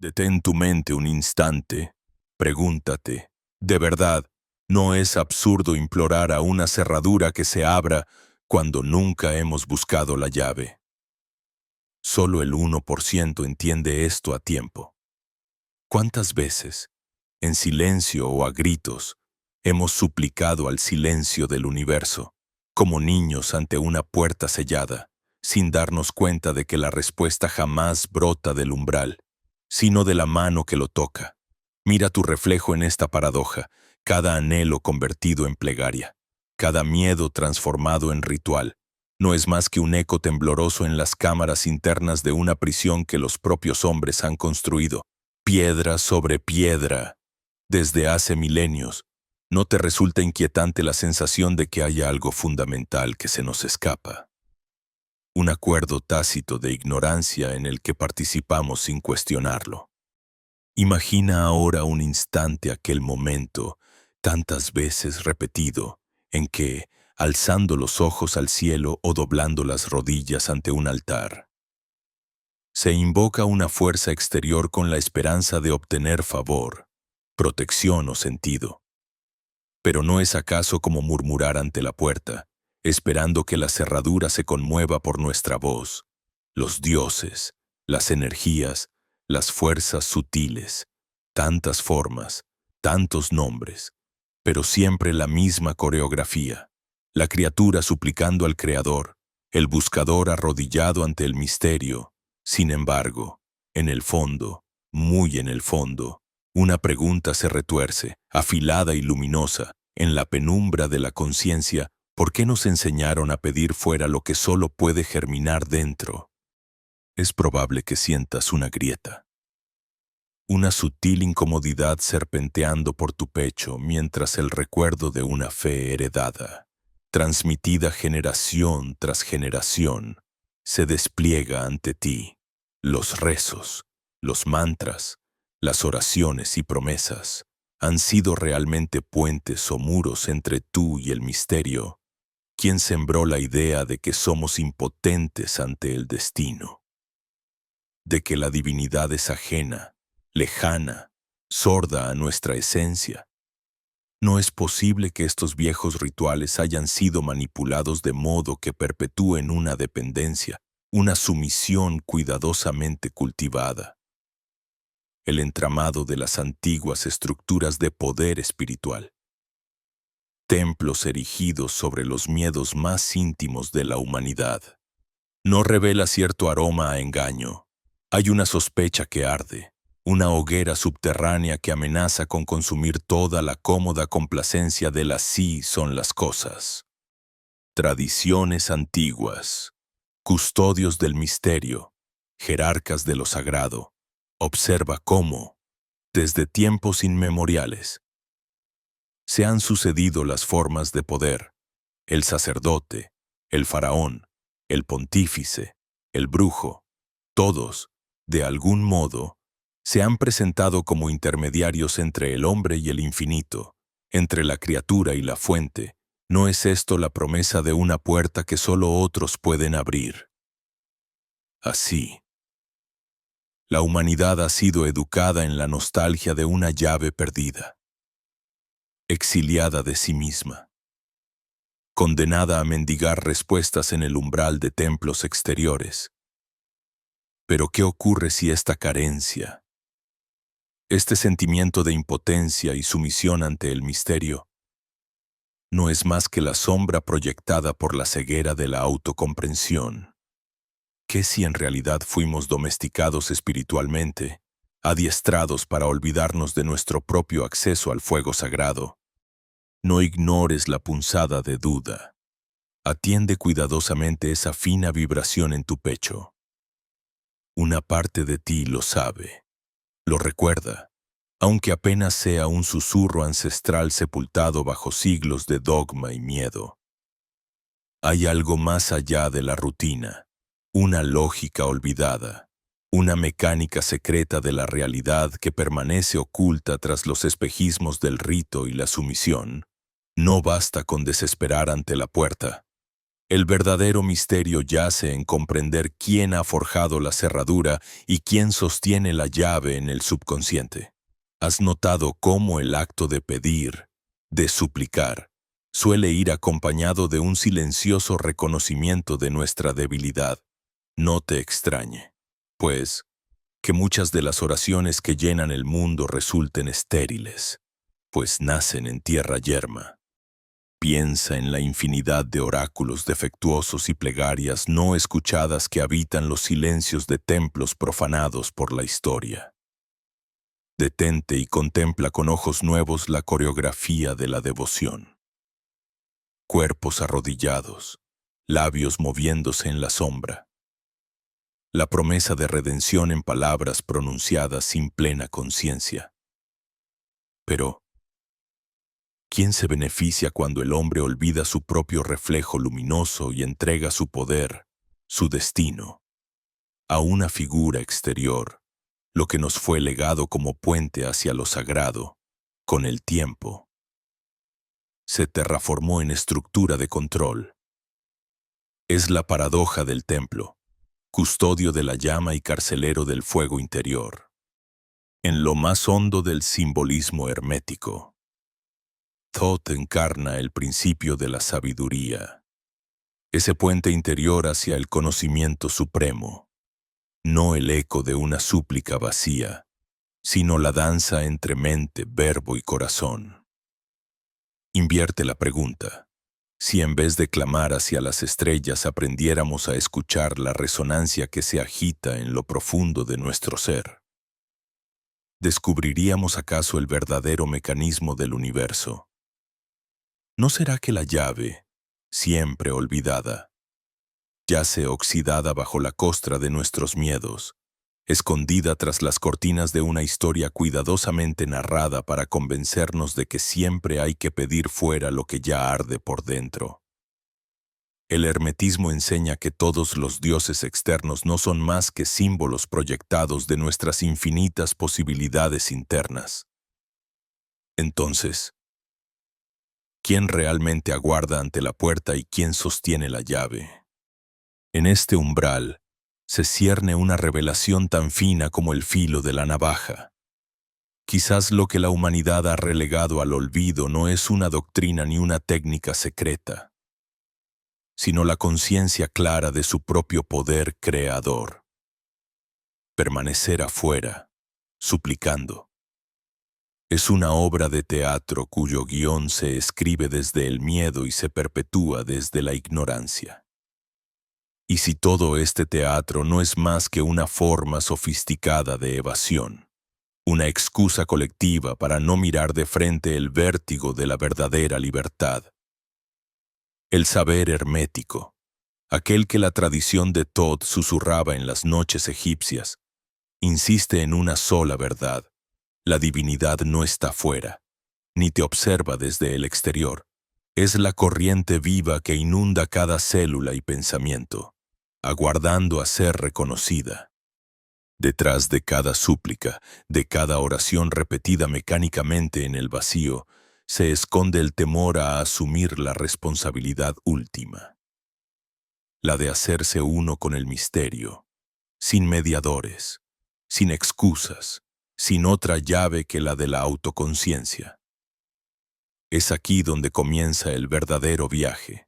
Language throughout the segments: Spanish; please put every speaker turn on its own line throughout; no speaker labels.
Detén tu mente un instante. Pregúntate, ¿de verdad no es absurdo implorar a una cerradura que se abra cuando nunca hemos buscado la llave? Solo el 1% entiende esto a tiempo. ¿Cuántas veces, en silencio o a gritos, hemos suplicado al silencio del universo, como niños ante una puerta sellada, sin darnos cuenta de que la respuesta jamás brota del umbral, sino de la mano que lo toca? Mira tu reflejo en esta paradoja, cada anhelo convertido en plegaria, cada miedo transformado en ritual. No es más que un eco tembloroso en las cámaras internas de una prisión que los propios hombres han construido, piedra sobre piedra, desde hace milenios. ¿No te resulta inquietante la sensación de que haya algo fundamental que se nos escapa? Un acuerdo tácito de ignorancia en el que participamos sin cuestionarlo. Imagina ahora un instante aquel momento, tantas veces repetido, en que, alzando los ojos al cielo o doblando las rodillas ante un altar, se invoca una fuerza exterior con la esperanza de obtener favor, protección o sentido. Pero ¿no es acaso como murmurar ante la puerta, esperando que la cerradura se conmueva por nuestra voz? Los dioses, las energías, las fuerzas sutiles, tantas formas, tantos nombres, pero siempre la misma coreografía. La criatura suplicando al Creador, el buscador arrodillado ante el misterio. Sin embargo, en el fondo, muy en el fondo, una pregunta se retuerce, afilada y luminosa, en la penumbra de la conciencia. ¿Por qué nos enseñaron a pedir fuera lo que solo puede germinar dentro? Es probable que sientas una grieta, una sutil incomodidad serpenteando por tu pecho mientras el recuerdo de una fe heredada, transmitida generación tras generación, se despliega ante ti. Los rezos, los mantras, las oraciones y promesas han sido realmente puentes o muros entre tú y el misterio. ¿Quién sembró la idea de que somos impotentes ante el destino? De que la divinidad es ajena, lejana, sorda a nuestra esencia. No es posible que estos viejos rituales hayan sido manipulados de modo que perpetúen una dependencia, una sumisión cuidadosamente cultivada. El entramado de las antiguas estructuras de poder espiritual. Templos erigidos sobre los miedos más íntimos de la humanidad. No revela cierto aroma a engaño. Hay una sospecha que arde, una hoguera subterránea que amenaza con consumir toda la cómoda complacencia del así son las cosas. Tradiciones antiguas, custodios del misterio, jerarcas de lo sagrado. Observa cómo, desde tiempos inmemoriales, se han sucedido las formas de poder: el sacerdote, el faraón, el pontífice, el brujo. Todos, de algún modo, se han presentado como intermediarios entre el hombre y el infinito, entre la criatura y la fuente. ¿No es esto la promesa de una puerta que solo otros pueden abrir? Así, la humanidad ha sido educada en la nostalgia de una llave perdida, exiliada de sí misma, condenada a mendigar respuestas en el umbral de templos exteriores. Pero ¿qué ocurre si esta carencia, este sentimiento de impotencia y sumisión ante el misterio, no es más que la sombra proyectada por la ceguera de la autocomprensión? ¿Qué si en realidad fuimos domesticados espiritualmente, adiestrados para olvidarnos de nuestro propio acceso al fuego sagrado? No ignores la punzada de duda. Atiende cuidadosamente esa fina vibración en tu pecho. Una parte de ti lo sabe, lo recuerda, aunque apenas sea un susurro ancestral sepultado bajo siglos de dogma y miedo. Hay algo más allá de la rutina, una lógica olvidada, una mecánica secreta de la realidad que permanece oculta tras los espejismos del rito y la sumisión. No basta con desesperar ante la puerta. El verdadero misterio yace en comprender quién ha forjado la cerradura y quién sostiene la llave en el subconsciente. ¿Has notado cómo el acto de pedir, de suplicar, suele ir acompañado de un silencioso reconocimiento de nuestra debilidad? No te extrañe, pues, que muchas de las oraciones que llenan el mundo resulten estériles, pues nacen en tierra yerma. Piensa en la infinidad de oráculos defectuosos y plegarias no escuchadas que habitan los silencios de templos profanados por la historia. Detente y contempla con ojos nuevos la coreografía de la devoción. Cuerpos arrodillados, labios moviéndose en la sombra. La promesa de redención en palabras pronunciadas sin plena conciencia. Pero, ¿quién se beneficia cuando el hombre olvida su propio reflejo luminoso y entrega su poder, su destino, a una figura exterior, lo que nos fue legado como puente hacia lo sagrado, con el tiempo? Se terraformó en estructura de control. Es la paradoja del templo, custodio de la llama y carcelero del fuego interior. En lo más hondo del simbolismo hermético, Thoth encarna el principio de la sabiduría, ese puente interior hacia el conocimiento supremo, no el eco de una súplica vacía, sino la danza entre mente, verbo y corazón. Invierte la pregunta. Si en vez de clamar hacia las estrellas aprendiéramos a escuchar la resonancia que se agita en lo profundo de nuestro ser, ¿descubriríamos acaso el verdadero mecanismo del universo? ¿No será que la llave, siempre olvidada, yace oxidada bajo la costra de nuestros miedos, escondida tras las cortinas de una historia cuidadosamente narrada para convencernos de que siempre hay que pedir fuera lo que ya arde por dentro? El hermetismo enseña que todos los dioses externos no son más que símbolos proyectados de nuestras infinitas posibilidades internas. Entonces, ¿quién realmente aguarda ante la puerta y quién sostiene la llave? En este umbral se cierne una revelación tan fina como el filo de la navaja. Quizás lo que la humanidad ha relegado al olvido no es una doctrina ni una técnica secreta, sino la conciencia clara de su propio poder creador. Permanecer afuera, suplicando. Es una obra de teatro cuyo guión se escribe desde el miedo y se perpetúa desde la ignorancia. Y si todo este teatro no es más que una forma sofisticada de evasión, una excusa colectiva para no mirar de frente el vértigo de la verdadera libertad. El saber hermético, aquel que la tradición de Thoth susurraba en las noches egipcias, insiste en una sola verdad: la divinidad no está fuera, ni te observa desde el exterior. Es la corriente viva que inunda cada célula y pensamiento, aguardando a ser reconocida. Detrás de cada súplica, de cada oración repetida mecánicamente en el vacío, se esconde el temor a asumir la responsabilidad última, la de hacerse uno con el misterio, sin mediadores, sin excusas, sin otra llave que la de la autoconciencia. Es aquí donde comienza el verdadero viaje.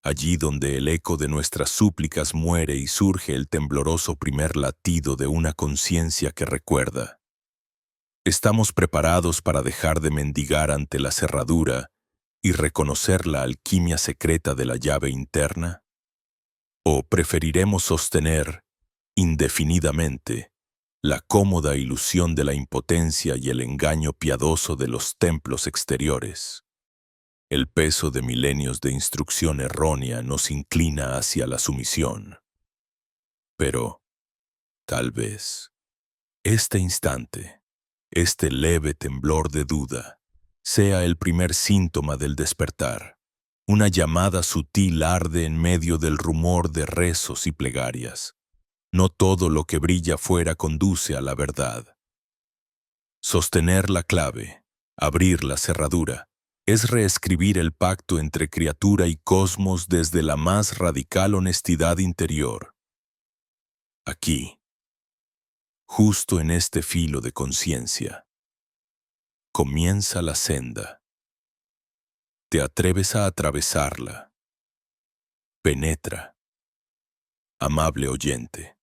Allí donde el eco de nuestras súplicas muere y surge el tembloroso primer latido de una conciencia que recuerda. ¿Estamos preparados para dejar de mendigar ante la cerradura y reconocer la alquimia secreta de la llave interna? ¿O preferiremos sostener, indefinidamente, la cómoda ilusión de la impotencia y el engaño piadoso de los templos exteriores? El peso de milenios de instrucción errónea nos inclina hacia la sumisión. Pero, tal vez, este instante, este leve temblor de duda, sea el primer síntoma del despertar. Una llamada sutil arde en medio del rumor de rezos y plegarias. No todo lo que brilla fuera conduce a la verdad. Sostener la clave, abrir la cerradura, Es reescribir el pacto entre criatura y cosmos desde la más radical honestidad interior. Aquí, justo en este filo de conciencia, comienza la senda. Te atreves a atravesarla. Penetra, amable oyente.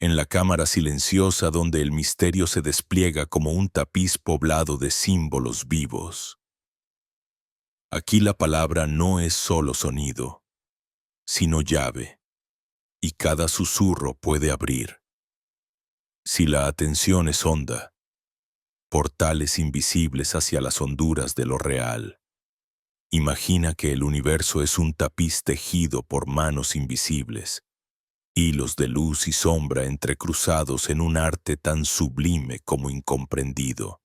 En la cámara silenciosa donde el misterio se despliega como un tapiz poblado de símbolos vivos. Aquí la palabra no es solo sonido, sino llave, y cada susurro puede abrir. Si la atención es honda, portales invisibles hacia las honduras de lo real. Imagina que el universo es un tapiz tejido por manos invisibles, hilos de luz y sombra entrecruzados en un arte tan sublime como incomprendido.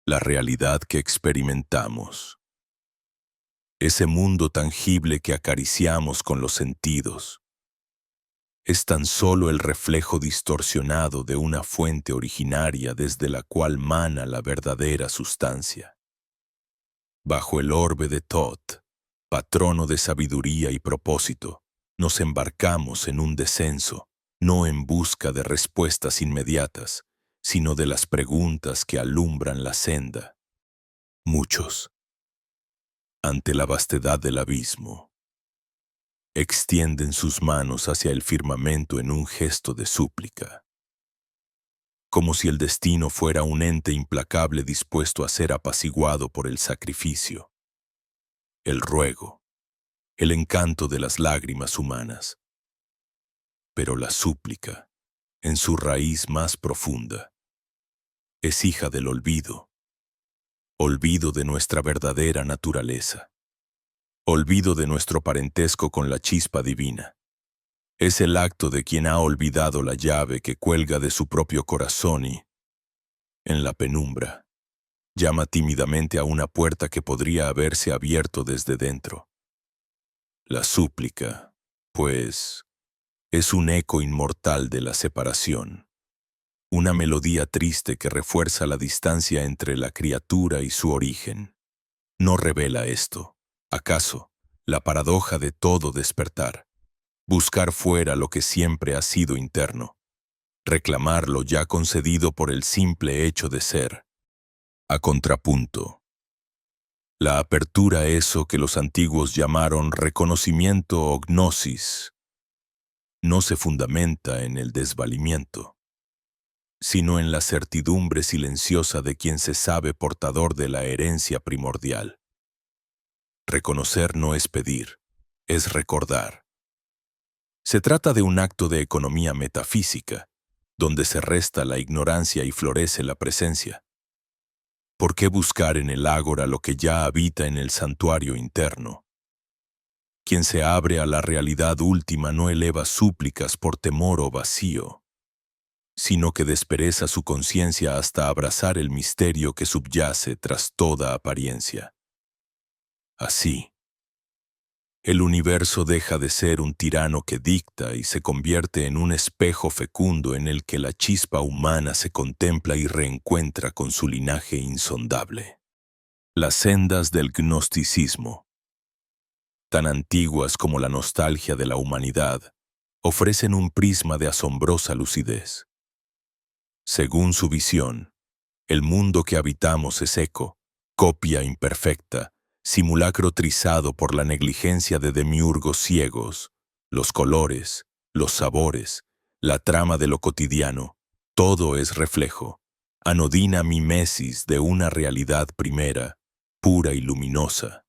La realidad que experimentamos. Ese mundo tangible que acariciamos con los sentidos. Es tan solo el reflejo distorsionado de una fuente originaria desde la cual mana la verdadera sustancia. Bajo el orbe de Thoth, patrono de sabiduría y propósito, nos embarcamos en un descenso, no en busca de respuestas inmediatas, sino de las preguntas que alumbran la senda. Muchos, ante la vastedad del abismo, extienden sus manos hacia el firmamento en un gesto de súplica, como si el destino fuera un ente implacable dispuesto a ser apaciguado por el sacrificio, el ruego, el encanto de las lágrimas humanas. Pero la súplica, en su raíz más profunda, es hija del olvido, olvido de nuestra verdadera naturaleza, olvido de nuestro parentesco con la chispa divina. Es el acto de quien ha olvidado la llave que cuelga de su propio corazón y, en la penumbra, llama tímidamente a una puerta que podría haberse abierto desde dentro. La súplica, pues, es un eco inmortal de la separación, una melodía triste que refuerza la distancia entre la criatura y su origen. ¿No revela esto, acaso, la paradoja de todo despertar? Buscar fuera lo que siempre ha sido interno, reclamar lo ya concedido por el simple hecho de ser. A contrapunto, la apertura, eso que los antiguos llamaron reconocimiento o gnosis, no se fundamenta en el desvalimiento, sino en la certidumbre silenciosa de quien se sabe portador de la herencia primordial. Reconocer no es pedir, es recordar. Se trata de un acto de economía metafísica, donde se resta la ignorancia y florece la presencia. ¿Por qué buscar en el ágora lo que ya habita en el santuario interno? Quien se abre a la realidad última no eleva súplicas por temor o vacío, sino que despereza su conciencia hasta abrazar el misterio que subyace tras toda apariencia. Así, el universo deja de ser un tirano que dicta y se convierte en un espejo fecundo en el que la chispa humana se contempla y reencuentra con su linaje insondable. Las sendas del gnosticismo, tan antiguas como la nostalgia de la humanidad, ofrecen un prisma de asombrosa lucidez. Según su visión, el mundo que habitamos es eco, copia imperfecta, simulacro trizado por la negligencia de demiurgos ciegos. Los colores, los sabores, la trama de lo cotidiano, todo es reflejo, anodina mimesis de una realidad primera, pura y luminosa.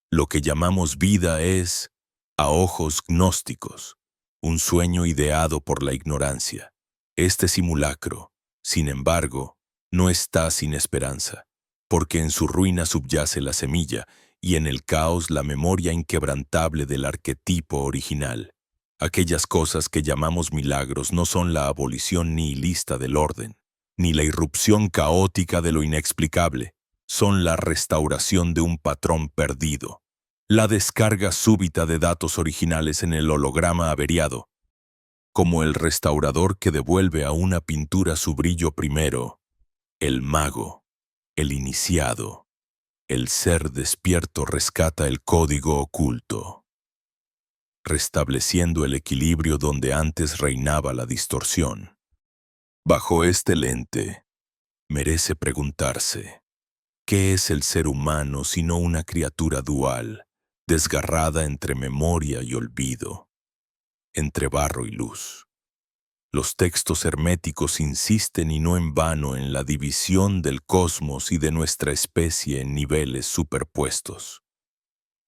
Lo que llamamos vida es, a ojos gnósticos, un sueño ideado por la ignorancia. Este simulacro, sin embargo, no está sin esperanza, porque en su ruina subyace la semilla y en el caos la memoria inquebrantable del arquetipo original. Aquellas cosas que llamamos milagros no son la abolición nihilista del orden, ni la irrupción caótica de lo inexplicable, son la restauración de un patrón perdido, la descarga súbita de datos originales en el holograma averiado, como el restaurador que devuelve a una pintura su brillo primero, el mago, el iniciado, El ser despierto rescata el código oculto, restableciendo el equilibrio donde antes reinaba la distorsión. Bajo este lente, merece preguntarse, ¿qué es el ser humano sino una criatura dual, desgarrada entre memoria y olvido, entre barro y luz? Los textos herméticos insisten y no en vano en la división del cosmos y de nuestra especie en niveles superpuestos.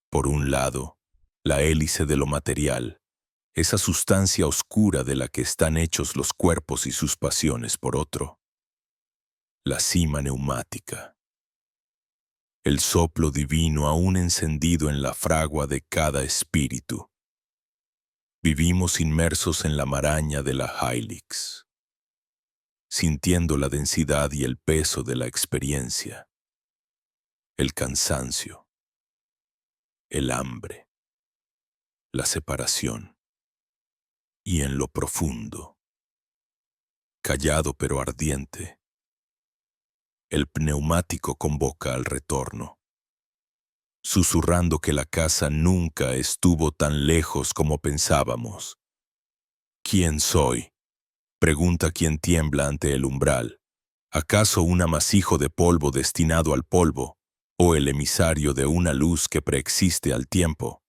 Por un lado, la hélice de lo material, esa sustancia oscura de la que están hechos los cuerpos y sus pasiones; por otro, la cima neumática, el soplo divino aún encendido en la fragua de cada espíritu. Vivimos inmersos en la maraña de la Hylix, sintiendo la densidad y el peso de la experiencia, el cansancio, el hambre, la separación, y en lo profundo, callado pero ardiente, el pneumático convoca al retorno, susurrando que la casa nunca estuvo tan lejos como pensábamos. ¿Quién soy?, pregunta quien tiembla ante el umbral. ¿Acaso un amasijo de polvo destinado al polvo, o el emisario de una luz que preexiste al tiempo?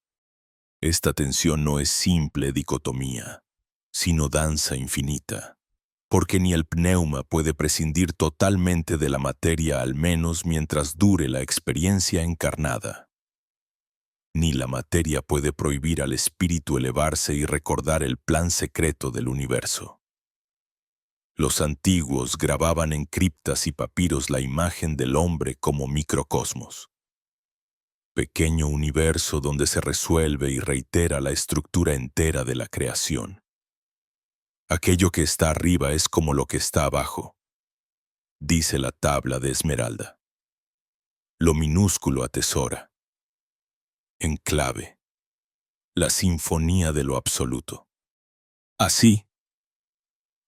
Esta tensión no es simple dicotomía, sino danza infinita, porque ni el pneuma puede prescindir totalmente de la materia, al menos mientras dure la experiencia encarnada. Ni la materia puede prohibir al espíritu elevarse y recordar el plan secreto del universo. Los antiguos grababan en criptas y papiros la imagen del hombre como microcosmos, pequeño universo donde se resuelve y reitera la estructura entera de la creación. Aquello que está arriba es como lo que está abajo, dice la tabla de Esmeralda. Lo minúsculo atesora, en clave, la sinfonía de lo absoluto. Así,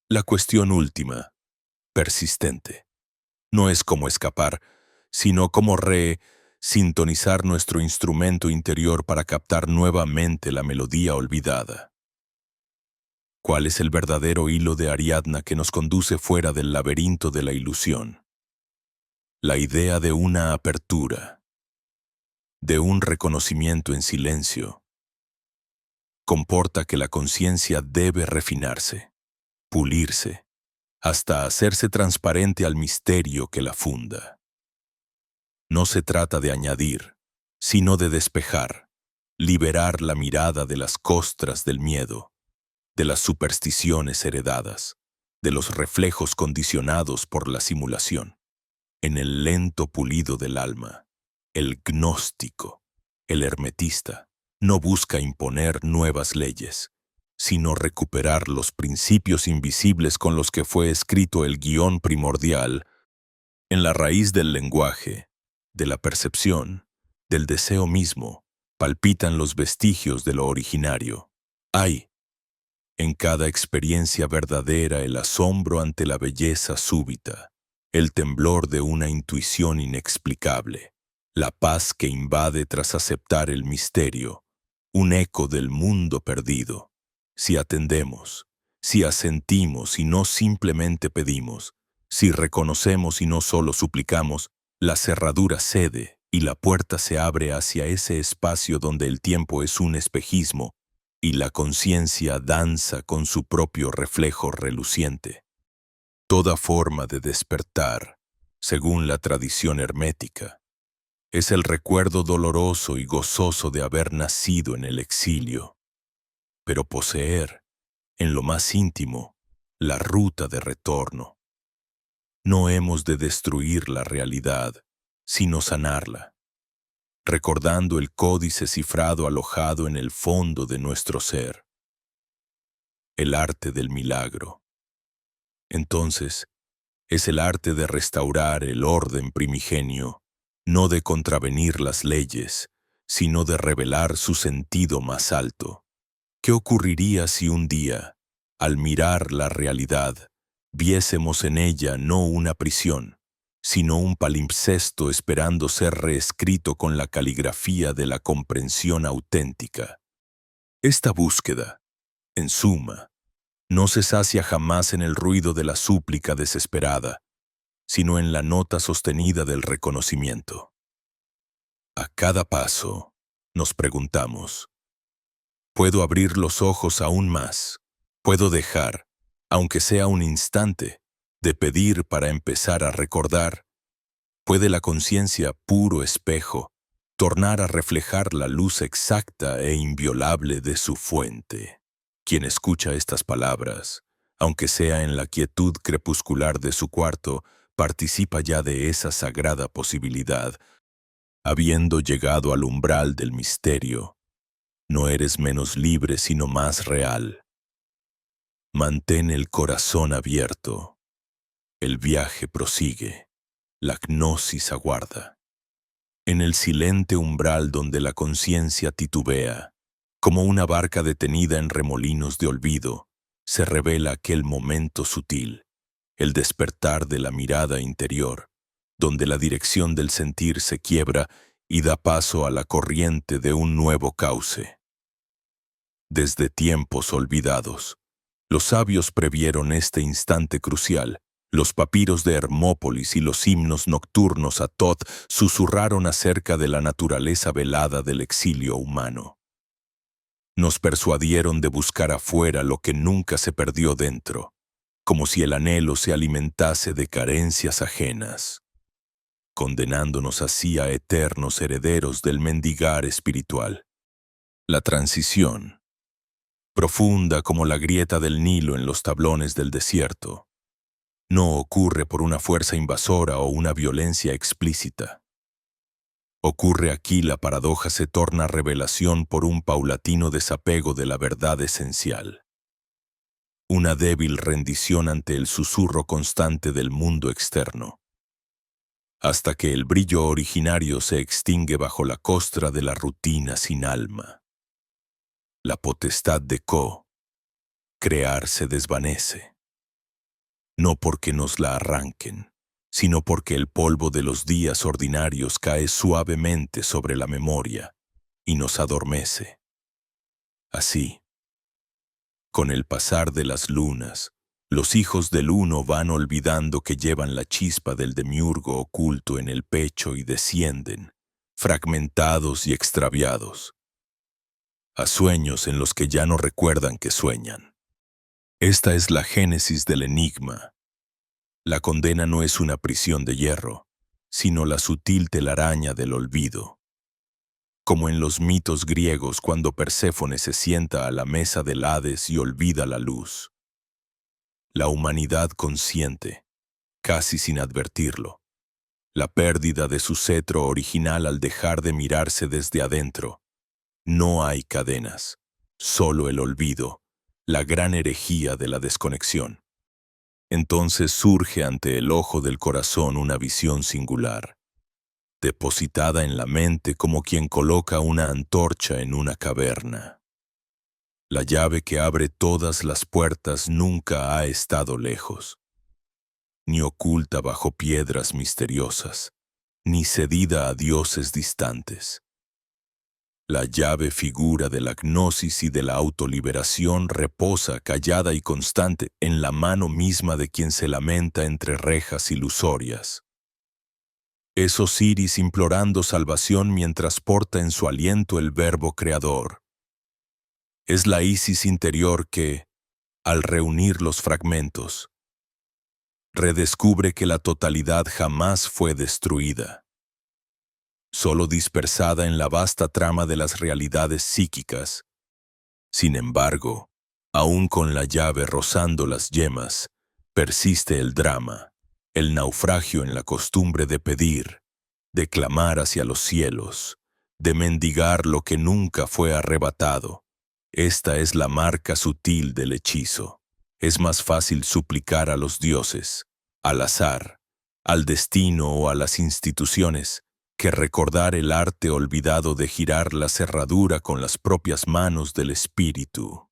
la cuestión última, persistente, no es cómo escapar, sino cómo sintonizar nuestro instrumento interior para captar nuevamente la melodía olvidada. ¿Cuál es el verdadero hilo de Ariadna que nos conduce fuera del laberinto de la ilusión? La idea de una apertura, de un reconocimiento en silencio, comporta que la conciencia debe refinarse, pulirse, hasta hacerse transparente al misterio que la funda. No se trata de añadir, sino de despejar, liberar la mirada de las costras del miedo, de las supersticiones heredadas, de los reflejos condicionados por la simulación. En el lento pulido del alma, el gnóstico, el hermetista, no busca imponer nuevas leyes, sino recuperar los principios invisibles con los que fue escrito el guión primordial. En la raíz del lenguaje, de la percepción, del deseo mismo, palpitan los vestigios de lo originario. Hay, en cada experiencia verdadera, el asombro ante la belleza súbita, el temblor de una intuición inexplicable, la paz que invade tras aceptar el misterio, un eco del mundo perdido. Si atendemos, si asentimos y no simplemente pedimos, si reconocemos y no solo suplicamos, la cerradura cede y la puerta se abre hacia ese espacio donde el tiempo es un espejismo y la conciencia danza con su propio reflejo reluciente. Toda forma de despertar, según la tradición hermética, es el recuerdo doloroso y gozoso de haber nacido en el exilio, pero poseer, en lo más íntimo, la ruta de retorno. No hemos de destruir la realidad, sino sanarla, recordando el códice cifrado alojado en el fondo de nuestro ser. El arte del milagro. Entonces, es el arte de restaurar el orden primigenio, no de contravenir las leyes, sino de revelar su sentido más alto. ¿Qué ocurriría si un día, al mirar la realidad, viésemos en ella no una prisión, sino un palimpsesto esperando ser reescrito con la caligrafía de la comprensión auténtica. Esta búsqueda, en suma, no se sacia jamás en el ruido de la súplica desesperada, sino en la nota sostenida del reconocimiento. A cada paso, nos preguntamos, ¿puedo abrir los ojos aún más? ¿Puedo dejar, aunque sea un instante, de pedir para empezar a recordar? ¿Puede la conciencia, puro espejo, tornar a reflejar la luz exacta e inviolable de su fuente? Quien escucha estas palabras, aunque sea en la quietud crepuscular de su cuarto, participa ya de esa sagrada posibilidad. Habiendo llegado al umbral del misterio, no eres menos libre sino más real. Mantén el corazón abierto. El viaje prosigue. La gnosis aguarda. En el silente umbral donde la conciencia titubea, como una barca detenida en remolinos de olvido, se revela aquel momento sutil, el despertar de la mirada interior, donde la dirección del sentir se quiebra y da paso a la corriente de un nuevo cauce. Desde tiempos olvidados, los sabios previeron este instante crucial. Los papiros de Hermópolis y los himnos nocturnos a Thoth susurraron acerca de la naturaleza velada del exilio humano. Nos persuadieron de buscar afuera lo que nunca se perdió dentro, como si el anhelo se alimentase de carencias ajenas, condenándonos así a eternos herederos del mendigar espiritual. La transición, profunda como la grieta del Nilo en los tablones del desierto, no ocurre por una fuerza invasora o una violencia explícita. Ocurre aquí la paradoja se torna revelación por un paulatino desapego de la verdad esencial. Una débil rendición ante el susurro constante del mundo externo, hasta que el brillo originario se extingue bajo la costra de la rutina sin alma. La potestad de crear se desvanece. No porque nos la arranquen, sino porque el polvo de los días ordinarios cae suavemente sobre la memoria y nos adormece. Así, con el pasar de las lunas, los hijos del uno van olvidando que llevan la chispa del demiurgo oculto en el pecho y descienden, fragmentados y extraviados, a sueños en los que ya no recuerdan que sueñan. Esta es la génesis del enigma. La condena no es una prisión de hierro, sino la sutil telaraña del olvido. Como en los mitos griegos cuando Perséfone se sienta a la mesa del Hades y olvida la luz. La humanidad consciente, casi sin advertirlo, la pérdida de su cetro original al dejar de mirarse desde adentro. No hay cadenas, solo el olvido, la gran herejía de la desconexión. Entonces surge ante el ojo del corazón una visión singular, depositada en la mente como quien coloca una antorcha en una caverna. La llave que abre todas las puertas nunca ha estado lejos, ni oculta bajo piedras misteriosas, ni cedida a dioses distantes. La llave figura de la gnosis y de la autoliberación reposa callada y constante en la mano misma de quien se lamenta entre rejas ilusorias. Es Osiris implorando salvación mientras porta en su aliento el verbo creador. Es la Isis interior que, al reunir los fragmentos, redescubre que la totalidad jamás fue destruida, solo dispersada en la vasta trama de las realidades psíquicas. Sin embargo, aún con la llave rozando las yemas, persiste el drama, el naufragio en la costumbre de pedir, de clamar hacia los cielos, de mendigar lo que nunca fue arrebatado. Esta es la marca sutil del hechizo. Es más fácil suplicar a los dioses, al azar, al destino o a las instituciones, que recordar el arte olvidado de girar la cerradura con las propias manos del espíritu.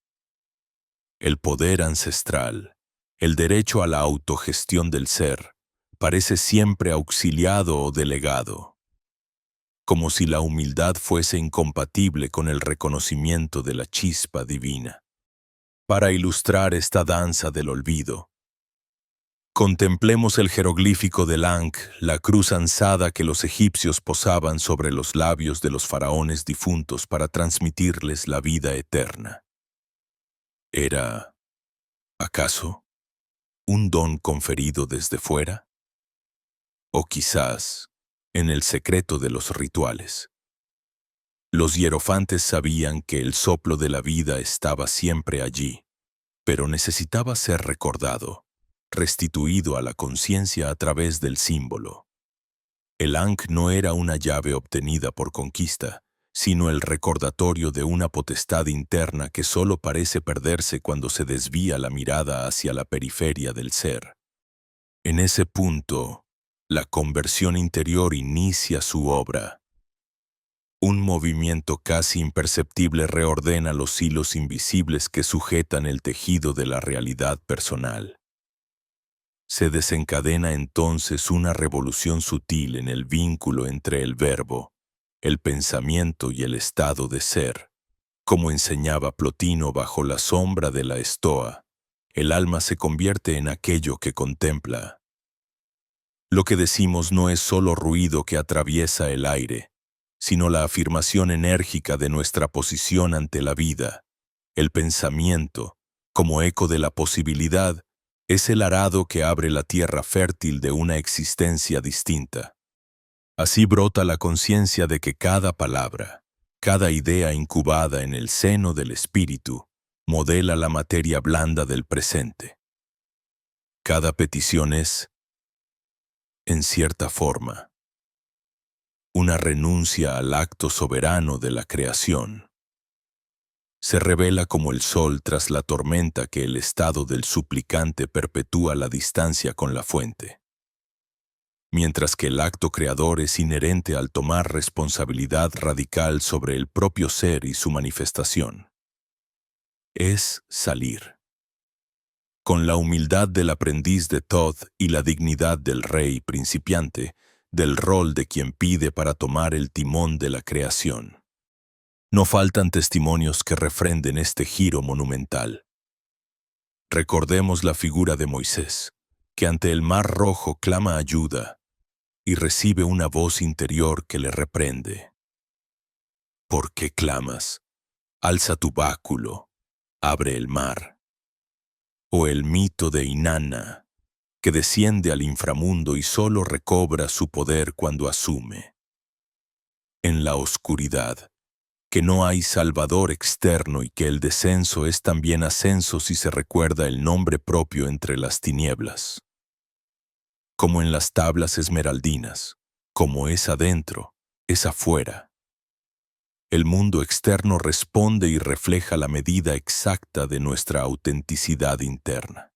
El poder ancestral, el derecho a la autogestión del ser, parece siempre auxiliado o delegado, como si la humildad fuese incompatible con el reconocimiento de la chispa divina. Para ilustrar esta danza del olvido, contemplemos el jeroglífico del Ankh, la cruz ansada que los egipcios posaban sobre los labios de los faraones difuntos para transmitirles la vida eterna. ¿Era, acaso, un don conferido desde fuera? O quizás, en el secreto de los rituales. Los hierofantes sabían que el soplo de la vida estaba siempre allí, pero necesitaba ser recordado, restituido a la conciencia a través del símbolo. El Ankh no era una llave obtenida por conquista, sino el recordatorio de una potestad interna que solo parece perderse cuando se desvía la mirada hacia la periferia del ser. En ese punto, la conversión interior inicia su obra. Un movimiento casi imperceptible reordena los hilos invisibles que sujetan el tejido de la realidad personal. Se desencadena entonces una revolución sutil en el vínculo entre el verbo, el pensamiento y el estado de ser. Como enseñaba Plotino bajo la sombra de la estoa, el alma se convierte en aquello que contempla. Lo que decimos no es solo ruido que atraviesa el aire, sino la afirmación enérgica de nuestra posición ante la vida. El pensamiento, como eco de la posibilidad, es el arado que abre la tierra fértil de una existencia distinta. Así brota la conciencia de que cada palabra, cada idea incubada en el seno del espíritu, modela la materia blanda del presente. Cada petición es, en cierta forma, una renuncia al acto soberano de la creación. Se revela como el sol tras la tormenta que el estado del suplicante perpetúa la distancia con la fuente. Mientras que el acto creador es inherente al tomar responsabilidad radical sobre el propio ser y su manifestación. Es salir. Con la humildad del aprendiz de Thoth y la dignidad del rey principiante, del rol de quien pide para tomar el timón de la creación. No faltan testimonios que refrenden este giro monumental. Recordemos la figura de Moisés, que ante el mar rojo clama ayuda y recibe una voz interior que le reprende. ¿Por qué clamas? Alza tu báculo, abre el mar. O el mito de Inanna, que desciende al inframundo y solo recobra su poder cuando asume. En la oscuridad, que no hay salvador externo y que el descenso es también ascenso si se recuerda el nombre propio entre las tinieblas. Como en las tablas esmeraldinas, como es adentro, es afuera. El mundo externo responde y refleja la medida exacta de nuestra autenticidad interna.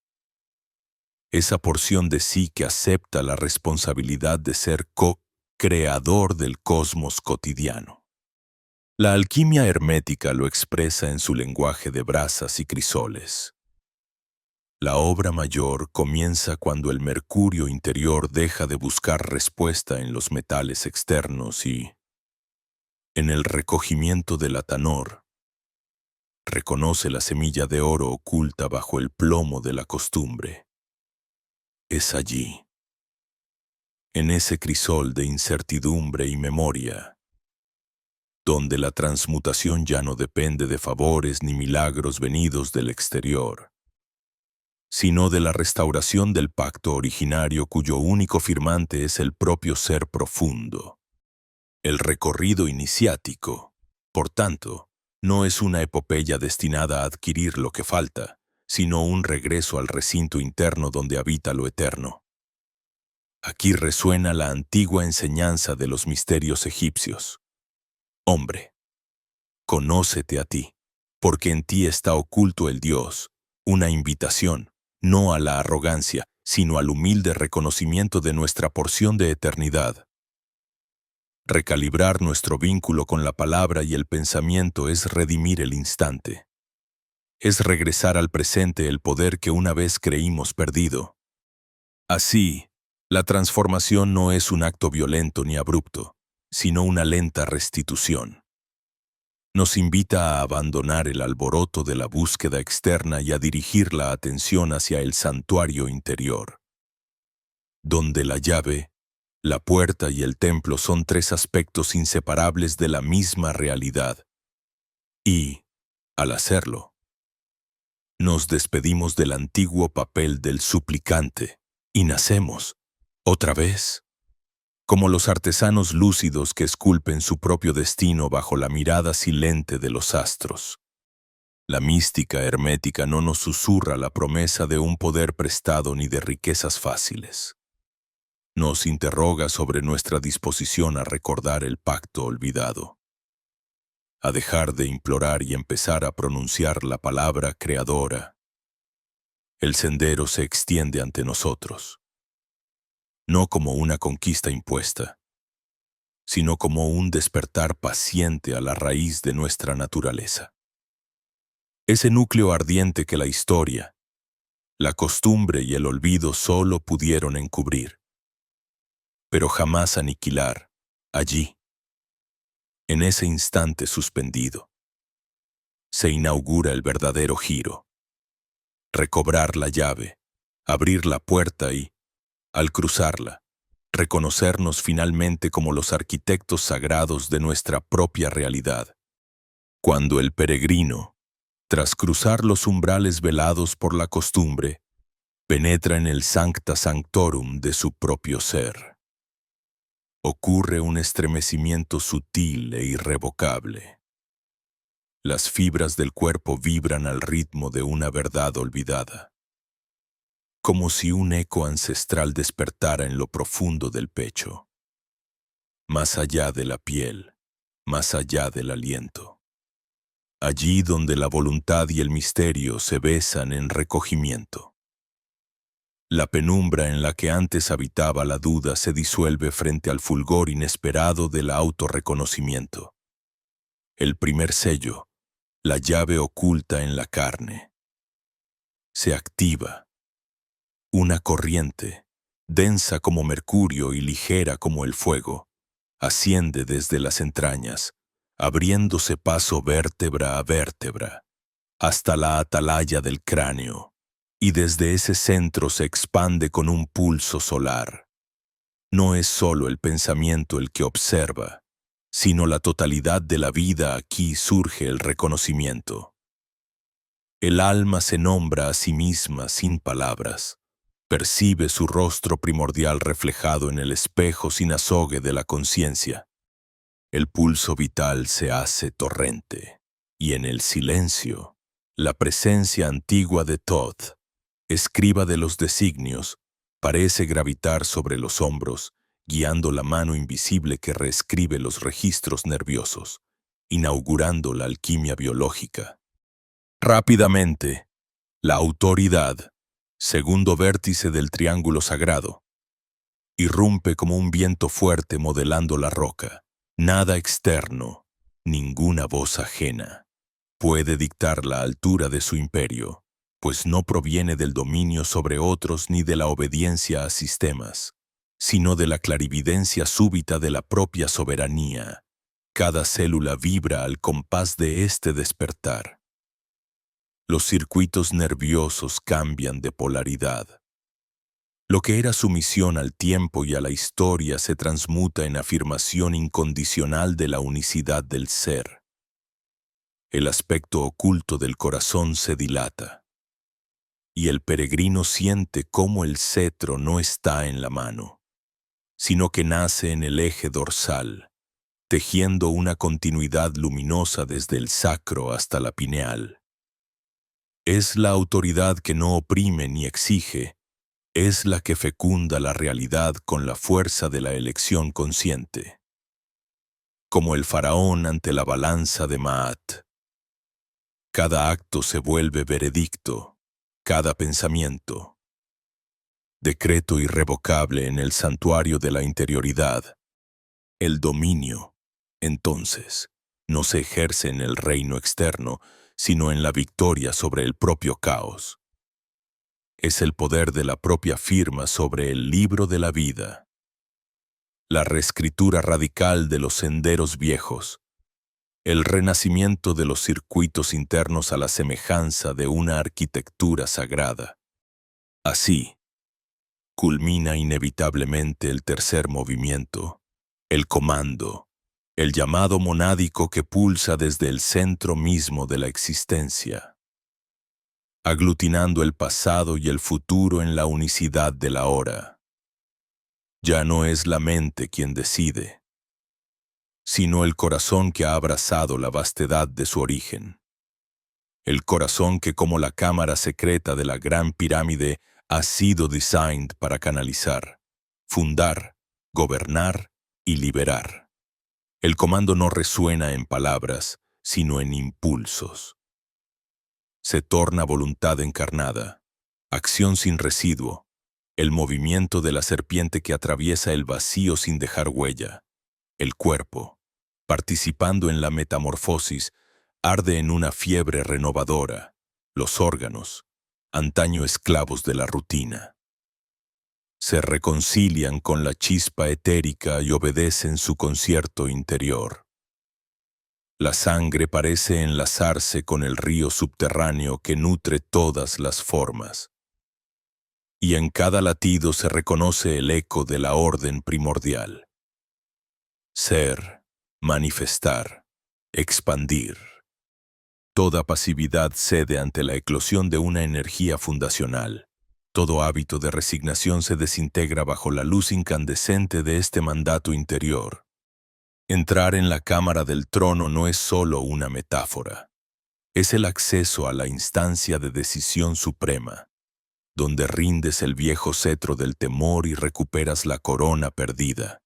Esa porción de sí que acepta la responsabilidad de ser co-creador del cosmos cotidiano. La alquimia hermética lo expresa en su lenguaje de brasas y crisoles. La obra mayor comienza cuando el mercurio interior deja de buscar respuesta en los metales externos y, en el recogimiento del atanor, reconoce la semilla de oro oculta bajo el plomo de la costumbre. Es allí, en ese crisol de incertidumbre y memoria, donde la transmutación ya no depende de favores ni milagros venidos del exterior, sino de la restauración del pacto originario cuyo único firmante es el propio ser profundo. El recorrido iniciático, por tanto, no es una epopeya destinada a adquirir lo que falta, sino un regreso al recinto interno donde habita lo eterno. Aquí resuena la antigua enseñanza de los misterios egipcios. Hombre, conócete a ti, porque en ti está oculto el Dios, una invitación, no a la arrogancia, sino al humilde reconocimiento de nuestra porción de eternidad. Recalibrar nuestro vínculo con la palabra y el pensamiento es redimir el instante. Es regresar al presente el poder que una vez creímos perdido. Así, La transformación no es un acto violento ni abrupto, sino una lenta restitución. Nos invita a abandonar el alboroto de la búsqueda externa y a dirigir la atención hacia el santuario interior, donde la llave, la puerta y el templo son tres aspectos inseparables de la misma realidad. Y, al hacerlo, nos despedimos del antiguo papel del suplicante y nacemos, otra vez, como los artesanos lúcidos que esculpen su propio destino bajo la mirada silente de los astros. La mística hermética no nos susurra la promesa de un poder prestado ni de riquezas fáciles. Nos interroga sobre nuestra disposición a recordar el pacto olvidado, a dejar de implorar y empezar a pronunciar la palabra creadora. El sendero se extiende ante nosotros, no como una conquista impuesta, sino como un despertar paciente a la raíz de nuestra naturaleza. Ese núcleo ardiente que la historia, la costumbre y el olvido solo pudieron encubrir, pero jamás aniquilar, allí, en ese instante suspendido, se inaugura el verdadero giro. Recobrar la llave, abrir la puerta y, al cruzarla, reconocernos finalmente como los arquitectos sagrados de nuestra propia realidad. Cuando el peregrino, tras cruzar los umbrales velados por la costumbre, penetra en el sancta sanctorum de su propio ser, ocurre un estremecimiento sutil e irrevocable. Las fibras del cuerpo vibran al ritmo de una verdad olvidada, como si un eco ancestral despertara en lo profundo del pecho, más allá de la piel, más allá del aliento. Allí donde la voluntad y el misterio se besan en recogimiento. La penumbra en la que antes habitaba la duda se disuelve frente al fulgor inesperado del autorreconocimiento. El primer sello, la llave oculta en la carne, se activa. Una corriente, densa como mercurio y ligera como el fuego, asciende desde las entrañas, abriéndose paso vértebra a vértebra, hasta la atalaya del cráneo, y desde ese centro se expande con un pulso solar. No es solo el pensamiento el que observa, sino la totalidad de la vida. Aquí surge el reconocimiento. El alma se nombra a sí misma sin palabras. Percibe su rostro primordial reflejado en el espejo sin azogue de la conciencia. El pulso vital se hace torrente, y en el silencio, la presencia antigua de Thoth, escriba de los designios, parece gravitar sobre los hombros, guiando la mano invisible que reescribe los registros nerviosos, inaugurando la alquimia biológica. Rápidamente, la autoridad, segundo vértice del triángulo sagrado, irrumpe como un viento fuerte modelando la roca. Nada externo, ninguna voz ajena, puede dictar la altura de su imperio, pues no proviene del dominio sobre otros ni de la obediencia a sistemas, sino de la clarividencia súbita de la propia soberanía. Cada célula vibra al compás de este despertar. Los circuitos nerviosos cambian de polaridad. Lo que era sumisión al tiempo y a la historia se transmuta en afirmación incondicional de la unicidad del ser. El aspecto oculto del corazón se dilata, y el peregrino siente cómo el cetro no está en la mano, sino que nace en el eje dorsal, tejiendo una continuidad luminosa desde el sacro hasta la pineal. Es la autoridad que no oprime ni exige, es la que fecunda la realidad con la fuerza de la elección consciente. Como el faraón ante la balanza de Maat. Cada acto se vuelve veredicto, cada pensamiento. Decreto irrevocable en el santuario de la interioridad. El dominio, entonces, no se ejerce en el reino externo, sino en la victoria sobre el propio caos. es el poder de la propia firma sobre el libro de la vida. La reescritura radical de los senderos viejos, el renacimiento de los circuitos internos a la semejanza de una arquitectura sagrada. Así, culmina inevitablemente el tercer movimiento, el comando, el llamado monádico que pulsa desde el centro mismo de la existencia, aglutinando el pasado y el futuro en la unicidad de la hora. Ya no es la mente quien decide, sino el corazón que ha abrazado la vastedad de su origen. El corazón que, como la cámara secreta de la gran pirámide, ha sido designed para canalizar, fundar, gobernar y liberar. El comando no resuena en palabras, sino en impulsos. Se torna voluntad encarnada, acción sin residuo, el movimiento de la serpiente que atraviesa el vacío sin dejar huella. El cuerpo, participando en la metamorfosis, arde en una fiebre renovadora. Los órganos, antaño esclavos de la rutina, se reconcilian con la chispa etérica y obedecen su concierto interior. La sangre parece enlazarse con el río subterráneo que nutre todas las formas, y en cada latido se reconoce el eco de la orden primordial. Ser, manifestar, expandir. Toda pasividad cede ante la eclosión de una energía fundacional. Todo hábito de resignación se desintegra bajo la luz incandescente de este mandato interior. Entrar en la cámara del trono no es solo una metáfora. Es el acceso a la instancia de decisión suprema, donde rindes el viejo cetro del temor y recuperas la corona perdida,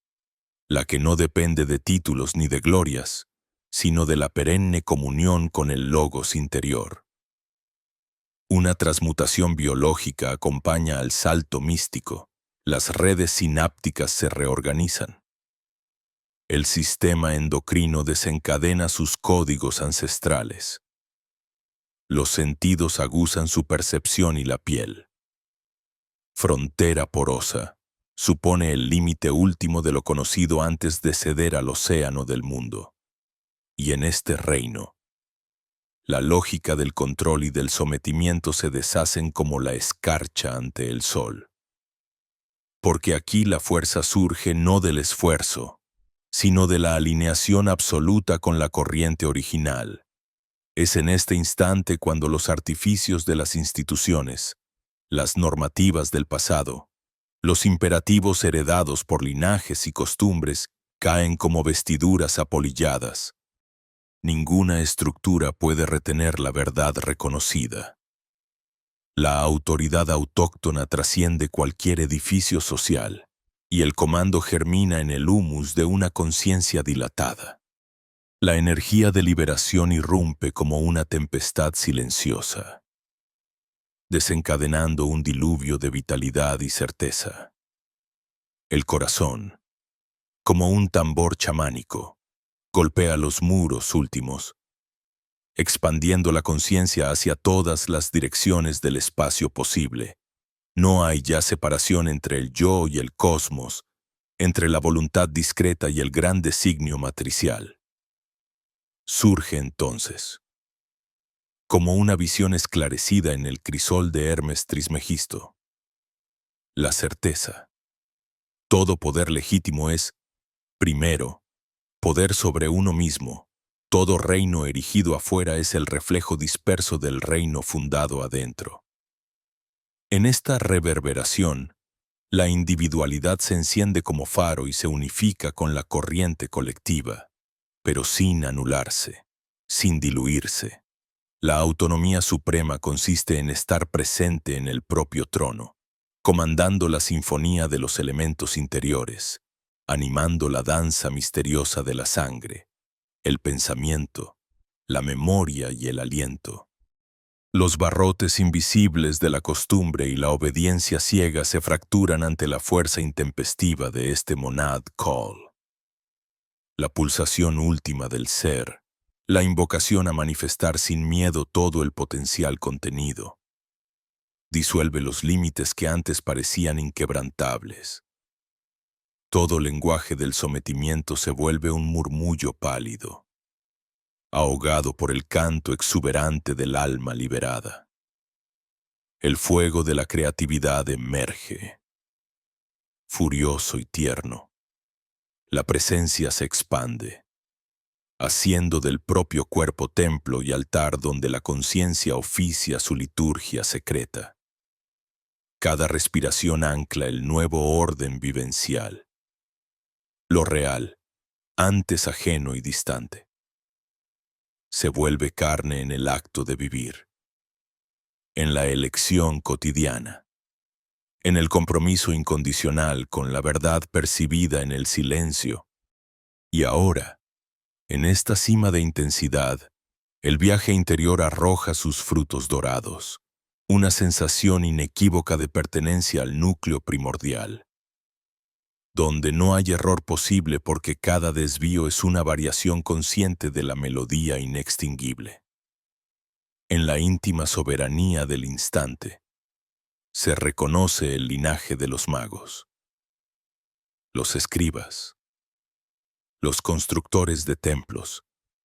la que no depende de títulos ni de glorias, sino de la perenne comunión con el logos interior. Una transmutación biológica acompaña al salto místico. Las redes sinápticas se reorganizan. El sistema endocrino desencadena sus códigos ancestrales. Los sentidos aguzan su percepción y la piel. Frontera porosa supone el límite último de lo conocido antes de ceder al océano del mundo. Y en este reino, la lógica del control y del sometimiento se deshacen como la escarcha ante el sol. Porque aquí la fuerza surge no del esfuerzo, sino de la alineación absoluta con la corriente original. Es en este instante cuando los artificios de las instituciones, las normativas del pasado, los imperativos heredados por linajes y costumbres caen como vestiduras apolilladas. Ninguna estructura puede retener la verdad reconocida. La autoridad autóctona trasciende cualquier edificio social, y el comando germina en el humus de una conciencia dilatada. La energía de liberación irrumpe como una tempestad silenciosa, desencadenando un diluvio de vitalidad y certeza. El corazón, como un tambor chamánico, golpea los muros últimos, expandiendo la conciencia hacia todas las direcciones del espacio posible. No hay ya separación entre el yo y el cosmos, entre la voluntad discreta y el gran designio matricial. Surge entonces, como una visión esclarecida en el crisol de Hermes Trismegisto, la certeza. Todo poder legítimo es, primero, poder sobre uno mismo. Todo reino erigido afuera es el reflejo disperso del reino fundado adentro. En esta reverberación, la individualidad se enciende como faro y se unifica con la corriente colectiva, pero sin anularse, sin diluirse. La autonomía suprema consiste en estar presente en el propio trono, comandando la sinfonía de los elementos interiores, animando la danza misteriosa de la sangre, el pensamiento, la memoria y el aliento. Los barrotes invisibles de la costumbre y la obediencia ciega se fracturan ante la fuerza intempestiva de este monad call. La pulsación última del ser, la invocación a manifestar sin miedo todo el potencial contenido. Disuelve los límites que antes parecían inquebrantables. Todo lenguaje del sometimiento se vuelve un murmullo pálido, ahogado por el canto exuberante del alma liberada. El fuego de la creatividad emerge, furioso y tierno. La presencia se expande, haciendo del propio cuerpo templo y altar donde la conciencia oficia su liturgia secreta. Cada respiración ancla el nuevo orden vivencial. Lo real, antes ajeno y distante, se vuelve carne en el acto de vivir, en la elección cotidiana, en el compromiso incondicional con la verdad percibida en el silencio. Y ahora, en esta cima de intensidad, el viaje interior arroja sus frutos dorados, una sensación inequívoca de pertenencia al núcleo primordial, donde no hay error posible porque cada desvío es una variación consciente de la melodía inextinguible. En la íntima soberanía del instante, se reconoce el linaje de los magos, los escribas, los constructores de templos,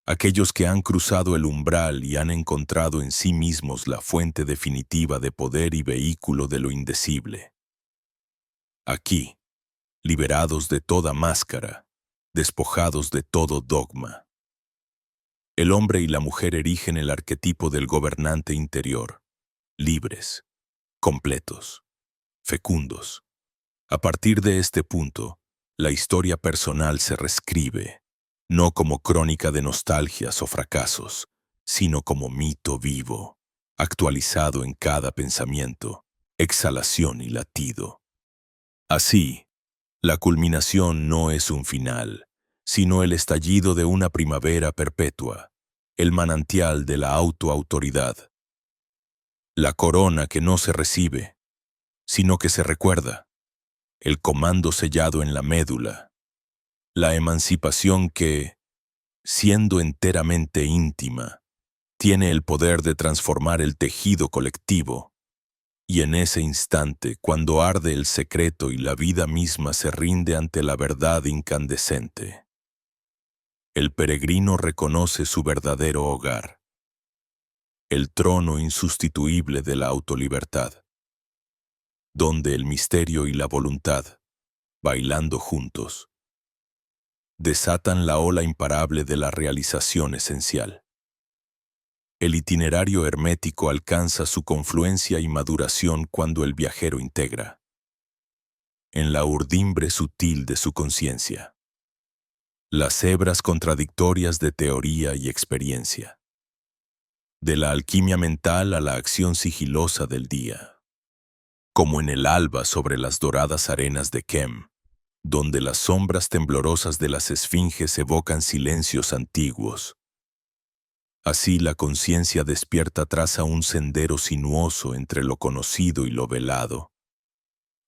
aquellos que han cruzado el umbral y han encontrado en sí mismos la fuente definitiva de poder y vehículo de lo indecible. Aquí, liberados de toda máscara, despojados de todo dogma, el hombre y la mujer erigen el arquetipo del gobernante interior, libres, completos, fecundos. A partir de este punto, la historia personal se reescribe, no como crónica de nostalgias o fracasos, sino como mito vivo, actualizado en cada pensamiento, exhalación y latido. Así, la culminación no es un final, sino el estallido de una primavera perpetua, el manantial de la autoautoridad. La corona que no se recibe, sino que se recuerda, el comando sellado en la médula, la emancipación que, siendo enteramente íntima, tiene el poder de transformar el tejido colectivo, y en ese instante, cuando arde el secreto y la vida misma se rinde ante la verdad incandescente, el peregrino reconoce su verdadero hogar, el trono insustituible de la autolibertad, donde el misterio y la voluntad, bailando juntos, desatan la ola imparable de la realización esencial. El itinerario hermético alcanza su confluencia y maduración cuando el viajero integra, en la urdimbre sutil de su conciencia, las hebras contradictorias de teoría y experiencia, de la alquimia mental a la acción sigilosa del día, como en el alba sobre las doradas arenas de Kem, donde las sombras temblorosas de las esfinges evocan silencios antiguos. Así la conciencia despierta traza un sendero sinuoso entre lo conocido y lo velado,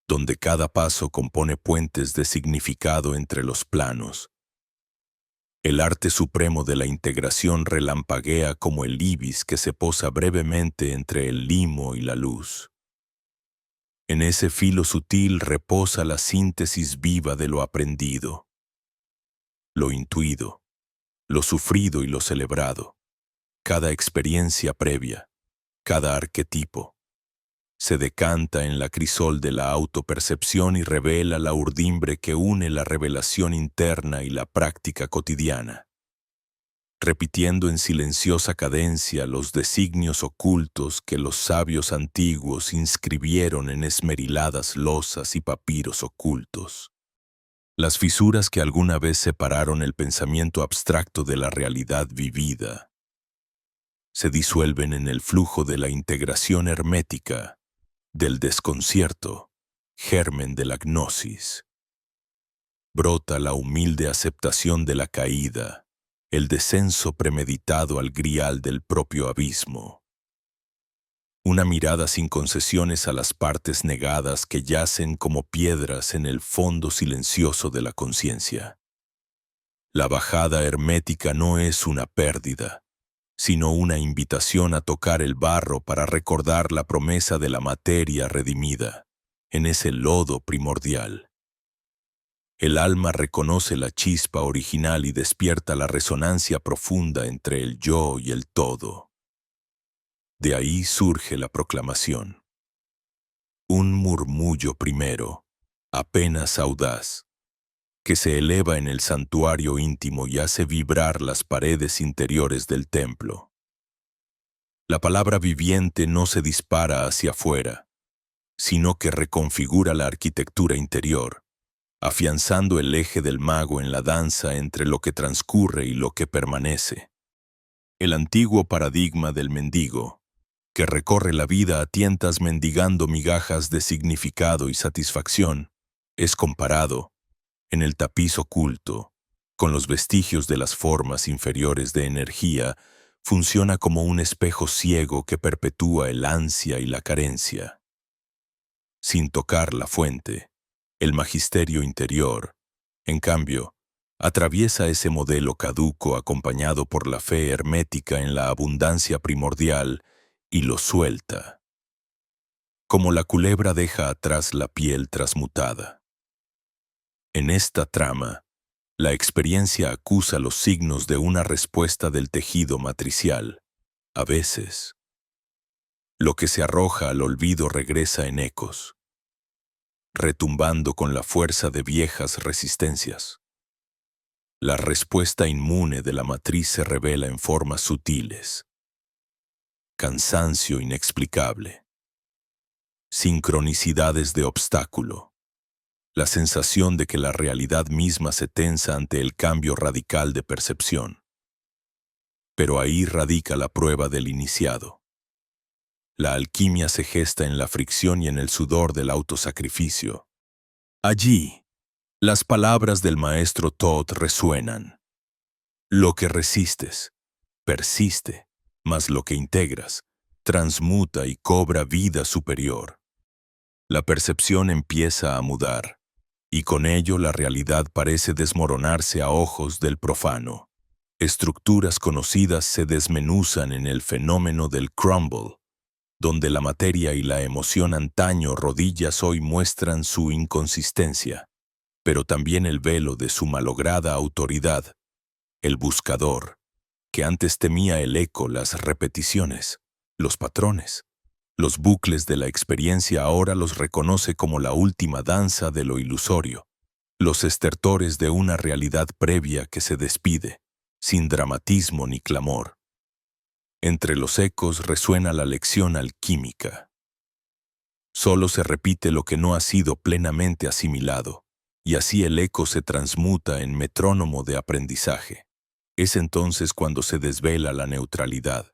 donde cada paso compone puentes de significado entre los planos. El arte supremo de la integración relampaguea como el ibis que se posa brevemente entre el limo y la luz. En ese filo sutil reposa la síntesis viva de lo aprendido, lo intuido, lo sufrido y lo celebrado. Cada experiencia previa, cada arquetipo, se decanta en la crisol de la autopercepción y revela la urdimbre que une la revelación interna y la práctica cotidiana, repitiendo en silenciosa cadencia los designios ocultos que los sabios antiguos inscribieron en esmeriladas losas y papiros ocultos. Las fisuras que alguna vez separaron el pensamiento abstracto de la realidad vivida se disuelven en el flujo de la integración hermética, del desconcierto, germen de la gnosis. Brota la humilde aceptación de la caída, el descenso premeditado al grial del propio abismo. Una mirada sin concesiones a las partes negadas que yacen como piedras en el fondo silencioso de la conciencia. La bajada hermética no es una pérdida, sino una invitación a tocar el barro para recordar la promesa de la materia redimida, en ese lodo primordial. El alma reconoce la chispa original y despierta la resonancia profunda entre el yo y el todo. De ahí surge la proclamación. Un murmullo primero, apenas audaz, que se eleva en el santuario íntimo y hace vibrar las paredes interiores del templo. La palabra viviente no se dispara hacia afuera, sino que reconfigura la arquitectura interior, afianzando el eje del mago en la danza entre lo que transcurre y lo que permanece. El antiguo paradigma del mendigo, que recorre la vida a tientas mendigando migajas de significado y satisfacción, es comparado, en el tapiz oculto, con los vestigios de las formas inferiores de energía, funciona como un espejo ciego que perpetúa el ansia y la carencia. Sin tocar la fuente, el magisterio interior, en cambio, atraviesa ese modelo caduco acompañado por la fe hermética en la abundancia primordial y lo suelta, como la culebra deja atrás la piel transmutada. En esta trama, la experiencia acusa los signos de una respuesta del tejido matricial. A veces, lo que se arroja al olvido regresa en ecos, retumbando con la fuerza de viejas resistencias. La respuesta inmune de la matriz se revela en formas sutiles. Cansancio inexplicable. Sincronicidades de obstáculo. La sensación de que la realidad misma se tensa ante el cambio radical de percepción. Pero ahí radica la prueba del iniciado. La alquimia se gesta en la fricción y en el sudor del autosacrificio. Allí, las palabras del maestro Thoth resuenan. Lo que resistes, persiste, mas lo que integras, transmuta y cobra vida superior. La percepción empieza a mudar, y con ello la realidad parece desmoronarse a ojos del profano. Estructuras conocidas se desmenuzan en el fenómeno del crumble, donde la materia y la emoción antaño rodillas hoy muestran su inconsistencia, pero también el velo de su malograda autoridad, el buscador, que antes temía el eco, las repeticiones, los patrones, los bucles de la experiencia ahora los reconoce como la última danza de lo ilusorio, los estertores de una realidad previa que se despide, sin dramatismo ni clamor. Entre los ecos resuena la lección alquímica. Solo se repite lo que no ha sido plenamente asimilado, y así el eco se transmuta en metrónomo de aprendizaje. Es entonces cuando se desvela la neutralidad,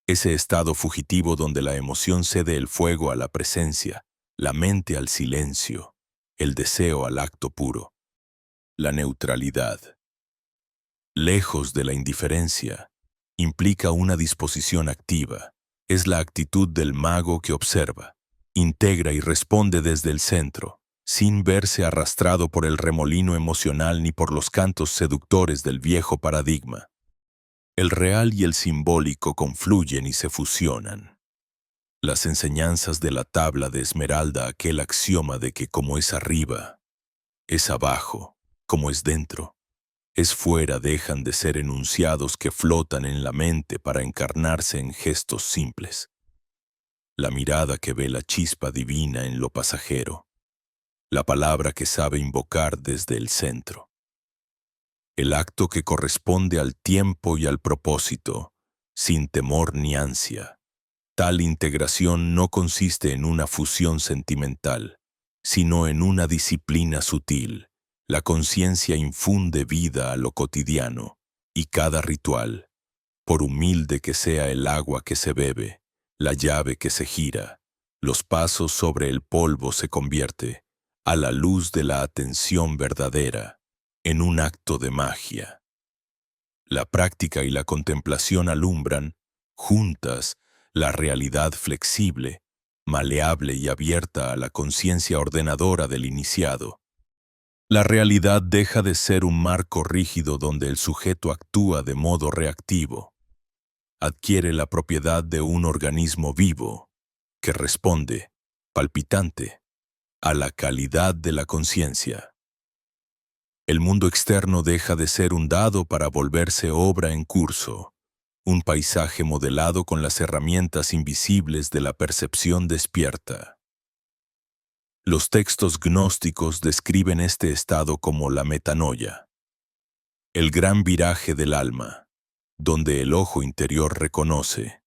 ese estado fugitivo donde la emoción cede el fuego a la presencia, la mente al silencio, el deseo al acto puro. La neutralidad, lejos de la indiferencia, implica una disposición activa. Es la actitud del mago que observa, integra y responde desde el centro, sin verse arrastrado por el remolino emocional ni por los cantos seductores del viejo paradigma. El real y el simbólico confluyen y se fusionan. Las enseñanzas de la tabla de Esmeralda, aquel axioma de que como es arriba, es abajo, como es dentro, es fuera, dejan de ser enunciados que flotan en la mente para encarnarse en gestos simples. La mirada que ve la chispa divina en lo pasajero, la palabra que sabe invocar desde el centro. El acto que corresponde al tiempo y al propósito, sin temor ni ansia. Tal integración no consiste en una fusión sentimental, sino en una disciplina sutil. La conciencia infunde vida a lo cotidiano, y cada ritual, por humilde que sea el agua que se bebe, la llave que se gira, los pasos sobre el polvo se convierte, a la luz de la atención verdadera, en un acto de magia. La práctica y la contemplación alumbran, juntas, la realidad flexible, maleable y abierta a la conciencia ordenadora del iniciado. La realidad deja de ser un marco rígido donde el sujeto actúa de modo reactivo. adquiere la propiedad de un organismo vivo que responde, palpitante, a la calidad de la conciencia. El mundo externo deja de ser un dado para volverse obra en curso, un paisaje modelado con las herramientas invisibles de la percepción despierta. Los textos gnósticos describen este estado como la metanoia, el gran viraje del alma, donde el ojo interior reconoce,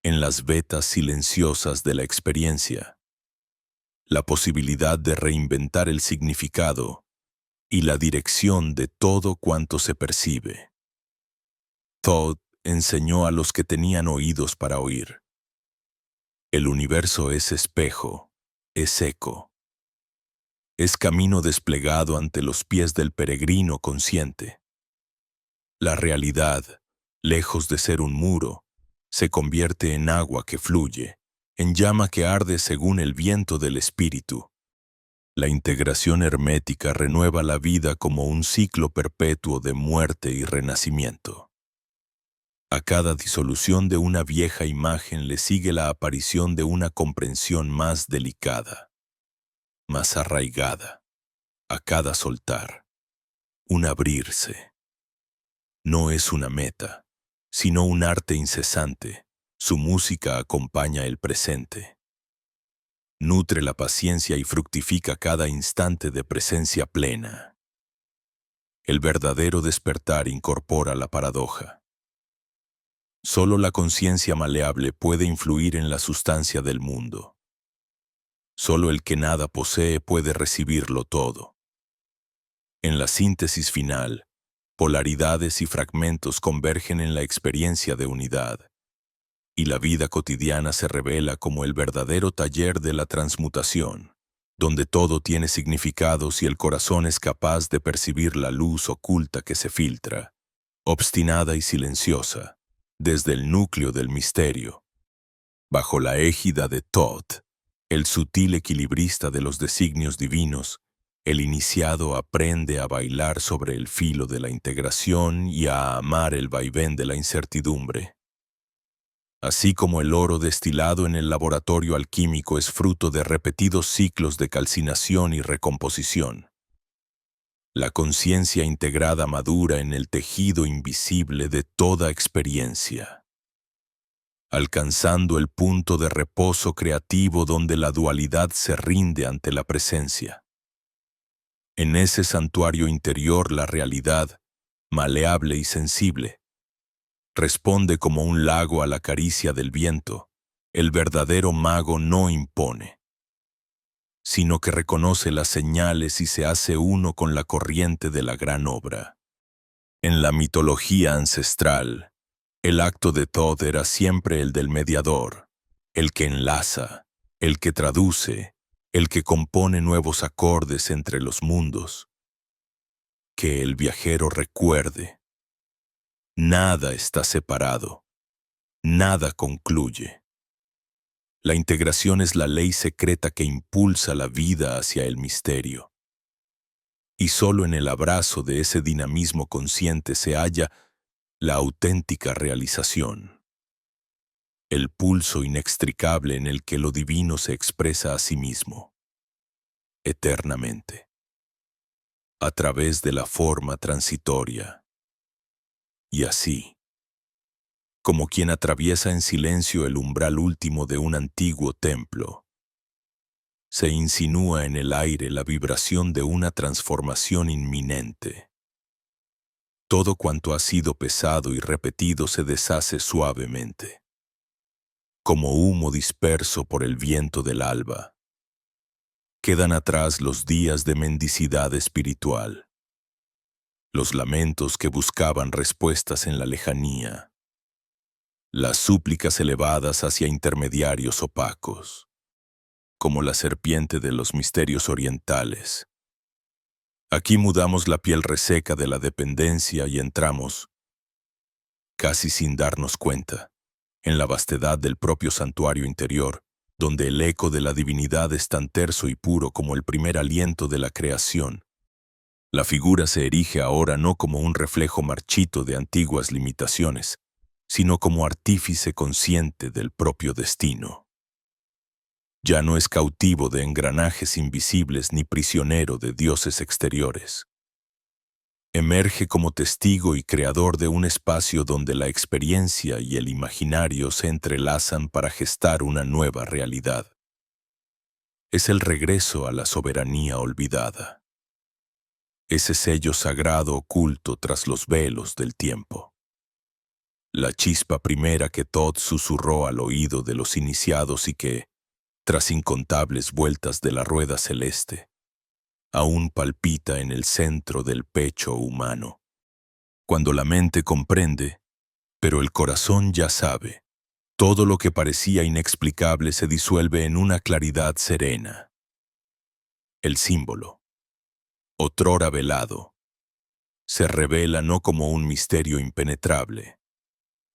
en las vetas silenciosas de la experiencia, la posibilidad de reinventar el significado y la dirección de todo cuanto se percibe. Todd enseñó a los que tenían oídos para oír. El universo es espejo, es eco. Es camino desplegado ante los pies del peregrino consciente. La realidad, lejos de ser un muro, se convierte en agua que fluye, en llama que arde según el viento del espíritu. La integración hermética renueva la vida como un ciclo perpetuo de muerte y renacimiento. A cada disolución de una vieja imagen le sigue la aparición de una comprensión más delicada, más arraigada. A cada soltar, un abrirse. No es una meta, sino un arte incesante. Su música acompaña el presente. Nutre la paciencia y fructifica cada instante de presencia plena. El verdadero despertar incorpora la paradoja. Solo la conciencia maleable puede influir en la sustancia del mundo. Solo el que nada posee puede recibirlo todo. En la síntesis final, polaridades y fragmentos convergen en la experiencia de unidad, y la vida cotidiana se revela como el verdadero taller de la transmutación, donde todo tiene significados y el corazón es capaz de percibir la luz oculta que se filtra, obstinada y silenciosa, desde el núcleo del misterio. Bajo la égida de Todd, el sutil equilibrista de los designios divinos, el iniciado aprende a bailar sobre el filo de la integración y a amar el vaivén de la incertidumbre. Así como el oro destilado en el laboratorio alquímico es fruto de repetidos ciclos de calcinación y recomposición, la conciencia integrada madura en el tejido invisible de toda experiencia, alcanzando el punto de reposo creativo donde la dualidad se rinde ante la presencia. En ese santuario interior la realidad, maleable y sensible, responde como un lago a la caricia del viento. El verdadero mago no impone, sino que reconoce las señales y se hace uno con la corriente de la gran obra. En la mitología ancestral, el acto de Todd era siempre el del mediador, el que enlaza, el que traduce, el que compone nuevos acordes entre los mundos. Que el viajero recuerde, nada está separado, nada concluye. La integración es la ley secreta que impulsa la vida hacia el misterio. Y solo en el abrazo de ese dinamismo consciente se halla la auténtica realización, el pulso inextricable en el que lo divino se expresa a sí mismo, eternamente, a través de la forma transitoria. Y así, como quien atraviesa en silencio el umbral último de un antiguo templo, se insinúa en el aire la vibración de una transformación inminente. Todo cuanto ha sido pesado y repetido se deshace suavemente, como humo disperso por el viento del alba. Quedan atrás los días de mendicidad espiritual, los lamentos que buscaban respuestas en la lejanía, las súplicas elevadas hacia intermediarios opacos, como la serpiente de los misterios orientales. Aquí mudamos la piel reseca de la dependencia y entramos, casi sin darnos cuenta, en la vastedad del propio santuario interior, donde el eco de la divinidad es tan terso y puro como el primer aliento de la creación. La figura se erige ahora no como un reflejo marchito de antiguas limitaciones, sino como artífice consciente del propio destino. Ya no es cautivo de engranajes invisibles ni prisionero de dioses exteriores. Emerge como testigo y creador de un espacio donde la experiencia y el imaginario se entrelazan para gestar una nueva realidad. Es el regreso a la soberanía olvidada. Ese sello sagrado oculto tras los velos del tiempo. La chispa primera que Thoth susurró al oído de los iniciados y que, tras incontables vueltas de la rueda celeste, aún palpita en el centro del pecho humano. Cuando la mente comprende, pero el corazón ya sabe, todo lo que parecía inexplicable se disuelve en una claridad serena. El símbolo, otrora velado, se revela no como un misterio impenetrable,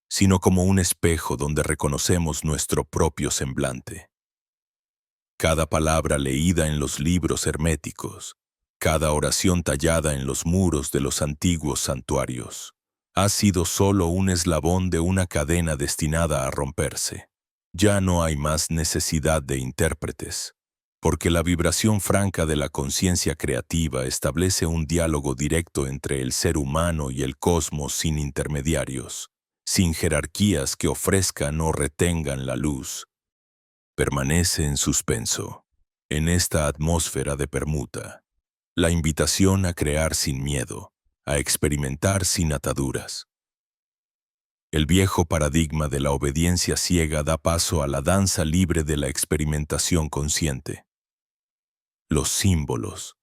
sino como un espejo donde reconocemos nuestro propio semblante. Cada palabra leída en los libros herméticos, cada oración tallada en los muros de los antiguos santuarios, ha sido solo un eslabón de una cadena destinada a romperse. Ya no hay más necesidad de intérpretes, porque la vibración franca de la conciencia creativa establece un diálogo directo entre el ser humano y el cosmos sin intermediarios, sin jerarquías que ofrezcan o retengan la luz. Permanece en suspenso, en esta atmósfera de permuta, la invitación a crear sin miedo, a experimentar sin ataduras. El viejo paradigma de la obediencia ciega da paso a la danza libre de la experimentación consciente. Los símbolos,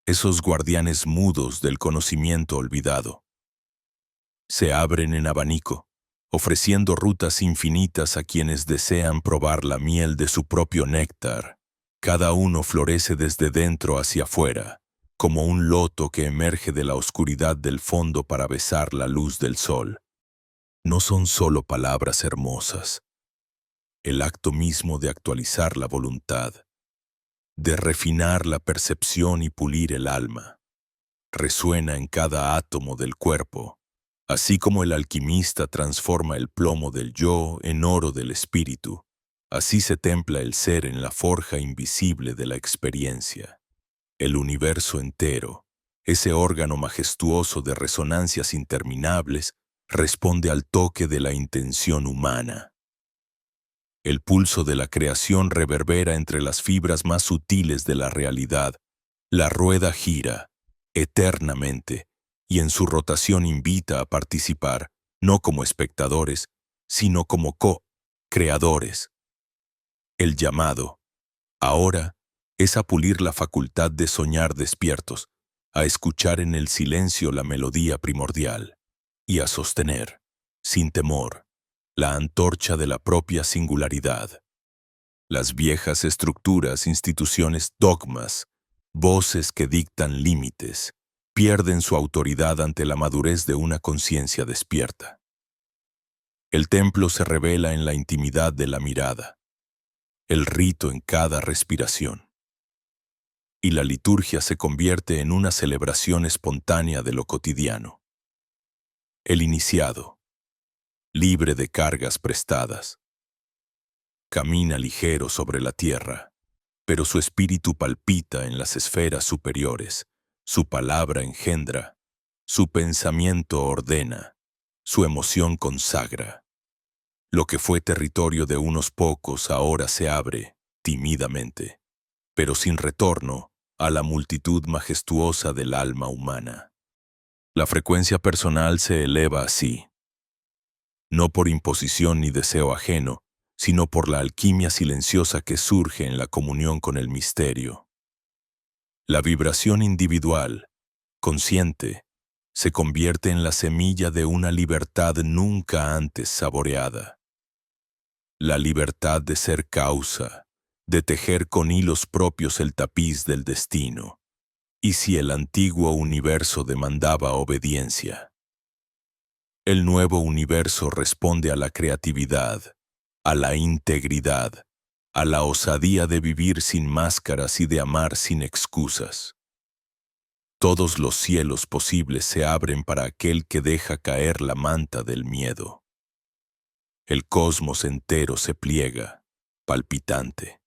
esos guardianes mudos del conocimiento olvidado, se abren en abanico, ofreciendo rutas infinitas a quienes desean probar la miel de su propio néctar. Cada uno florece desde dentro hacia afuera, como un loto que emerge de la oscuridad del fondo para besar la luz del sol. No son solo palabras hermosas, el acto mismo de actualizar la voluntad, de refinar la percepción y pulir el alma, resuena en cada átomo del cuerpo, así como el alquimista transforma el plomo del yo en oro del espíritu, así se templa el ser en la forja invisible de la experiencia. El universo entero, ese órgano majestuoso de resonancias interminables, responde al toque de la intención humana. El pulso de la creación reverbera entre las fibras más sutiles de la realidad. La rueda gira, eternamente, y en su rotación invita a participar, no como espectadores, sino como co-creadores. El llamado, ahora, es a pulir la facultad de soñar despiertos, a escuchar en el silencio la melodía primordial, y a sostener, sin temor, la antorcha de la propia singularidad. Las viejas estructuras, instituciones, dogmas, voces que dictan límites, pierden su autoridad ante la madurez de una conciencia despierta. El templo se revela en la intimidad de la mirada, el rito en cada respiración, y la liturgia se convierte en una celebración espontánea de lo cotidiano. El iniciado, libre de cargas prestadas, camina ligero sobre la tierra, pero su espíritu palpita en las esferas superiores, su palabra engendra, su pensamiento ordena, su emoción consagra. Lo que fue territorio de unos pocos ahora se abre, tímidamente, pero sin retorno, a la multitud majestuosa del alma humana. La frecuencia personal se eleva así, no por imposición ni deseo ajeno, sino por la alquimia silenciosa que surge en la comunión con el misterio. La vibración individual, consciente, se convierte en la semilla de una libertad nunca antes saboreada. La libertad de ser causa, de tejer con hilos propios el tapiz del destino. Y si el antiguo universo demandaba obediencia, el nuevo universo responde a la creatividad, a la integridad, a la osadía de vivir sin máscaras y de amar sin excusas. Todos los cielos posibles se abren para aquel que deja caer la manta del miedo. El cosmos entero se pliega, palpitante,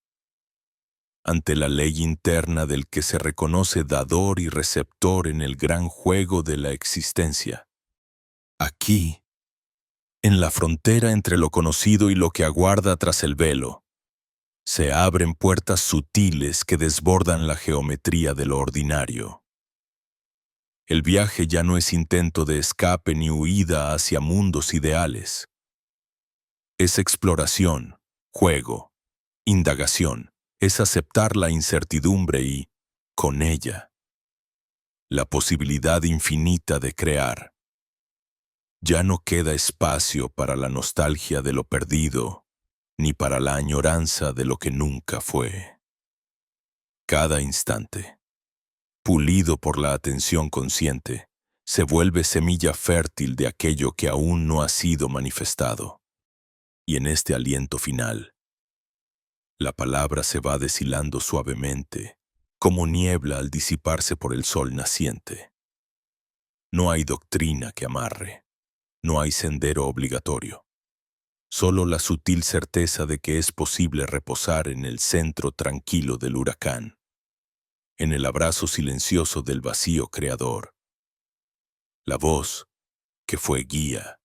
ante la ley interna del que se reconoce dador y receptor en el gran juego de la existencia. Aquí, en la frontera entre lo conocido y lo que aguarda tras el velo, se abren puertas sutiles que desbordan la geometría de lo ordinario. El viaje ya no es intento de escape ni huida hacia mundos ideales. Es exploración, juego, indagación. Es aceptar la incertidumbre y, con ella, la posibilidad infinita de crear. Ya no queda espacio para la nostalgia de lo perdido, ni para la añoranza de lo que nunca fue. Cada instante, pulido por la atención consciente, se vuelve semilla fértil de aquello que aún no ha sido manifestado. Y en este aliento final, la palabra se va deshilando suavemente, como niebla al disiparse por el sol naciente. No hay doctrina que amarre, no hay sendero obligatorio. Solo la sutil certeza de que es posible reposar en el centro tranquilo del huracán, en el abrazo silencioso del vacío creador. La voz, que fue guía,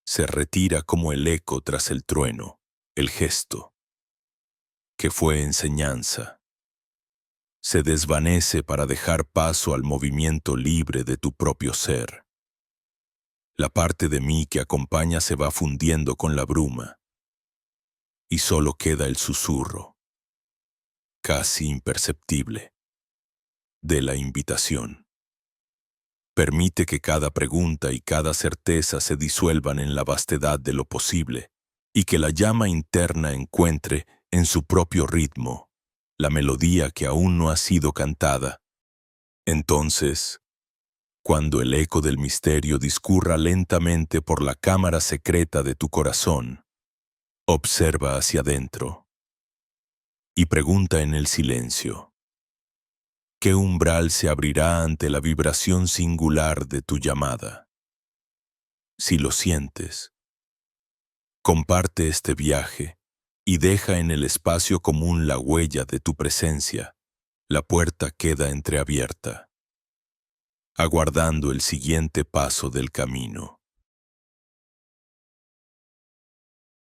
se retira como el eco tras el trueno, el gesto, que fue enseñanza, se desvanece para dejar paso al movimiento libre de tu propio ser. La parte de mí que acompaña se va fundiendo con la bruma, y solo queda el susurro, casi imperceptible, de la invitación. Permite que cada pregunta y cada certeza se disuelvan en la vastedad de lo posible, y que la llama interna encuentre, en su propio ritmo, la melodía que aún no ha sido cantada. Entonces, cuando el eco del misterio discurra lentamente por la cámara secreta de tu corazón, observa hacia adentro y pregunta en el silencio: ¿qué umbral se abrirá ante la vibración singular de tu llamada? Si lo sientes, comparte este viaje y deja en el espacio común la huella de tu presencia. La puerta queda entreabierta, aguardando el siguiente paso del camino.